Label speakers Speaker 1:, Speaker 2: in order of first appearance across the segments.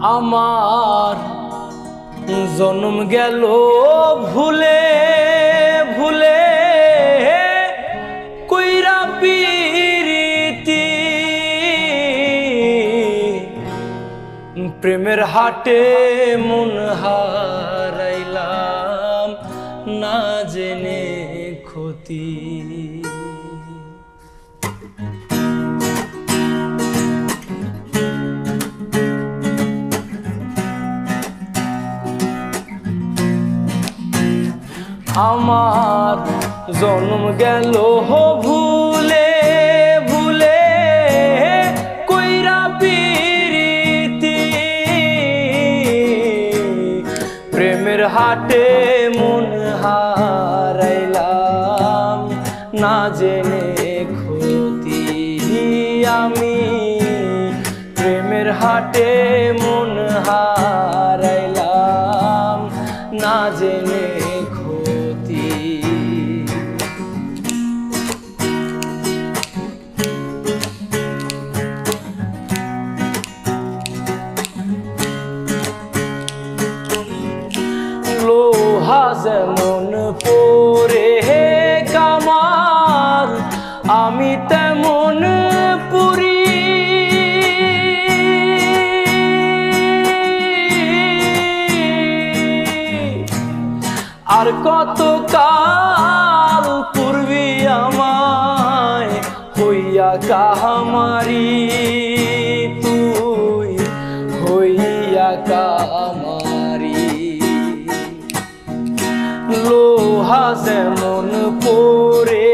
Speaker 1: আমার জন্ম গেল ভুলে ভুলে কইরা পিরিতি প্রেমের হাটে মন হারাইলাম না জেনে ক্ষতি। আমার জন্ম গেল ভুলে ভুলে কইরা পিরিতি প্রেমের হাটে মন হারাইলাম না জেনে ক্ষতি। আমি প্রেমের হাটে মন হারাইলাম না জেনে লোহা যেমন পরে কামার আমি তেমন পুরি আর কত কাল পূর্বী আমায় হইয়া কাহামারি তুই হইয়া কামারি। লোহা যেমন পরে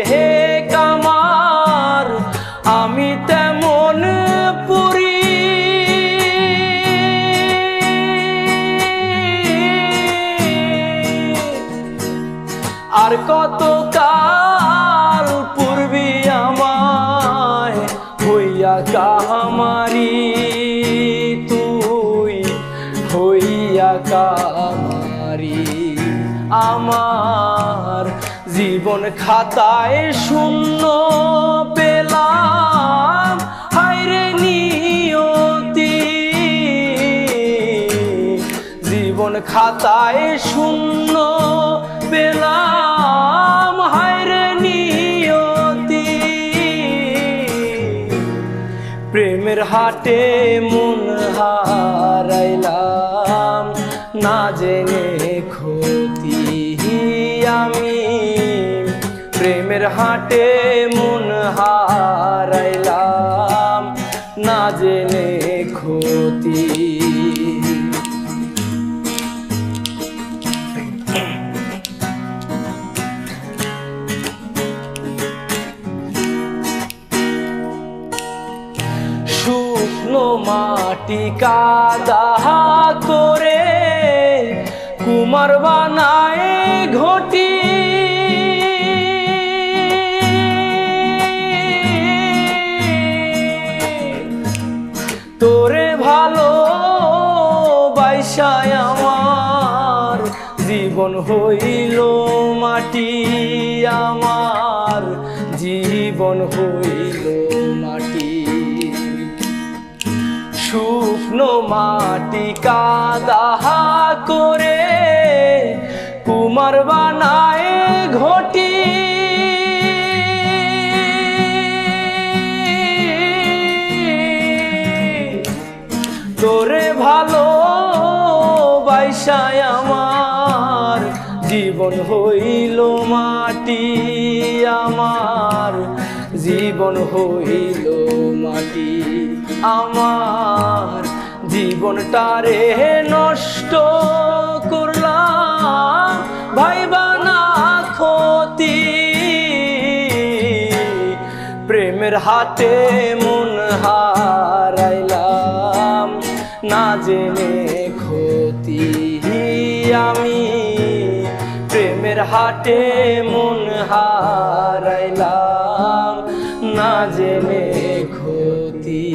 Speaker 1: কামার আমি তেমন পুরি আর কত কাল পূর্বী আমায় হইয়া কাহামারি তুই হইয়া কামারি। আমার জীবন খাতায় শূন্য পেলাম হায়রে নিয়তি জীবন খাতায় শূন্য পেলাম হায়রে নিয়তি প্রেমের হাটে মন হারাইলাম না জেনে ক্ষতি। আমি প্রেমের হাটে মন হারাইলাম না জেনে ক্ষতি। শুকনো মাটি কাদা করে কুমার বানায় ঘটি তোরে ভালো বাইসায় আমার জীবন হইল মাটি আমার জীবন হইল মাটি। শুকনো মাটি কাদা করে কুমার বানায় ঘটি তোরে ভালো বাইসায় আমার জীবন হইল মাটি আমার জীবন হইল মাটি। আমার জীবনটারে নষ্ট করলাম ভাইবা না ক্ষতি প্রেমের হাটে মন হারাইলাম না জেনে ক্ষতি। আমি প্রেমের হাটে মন হারাইলাম না জেনে ক্ষতি।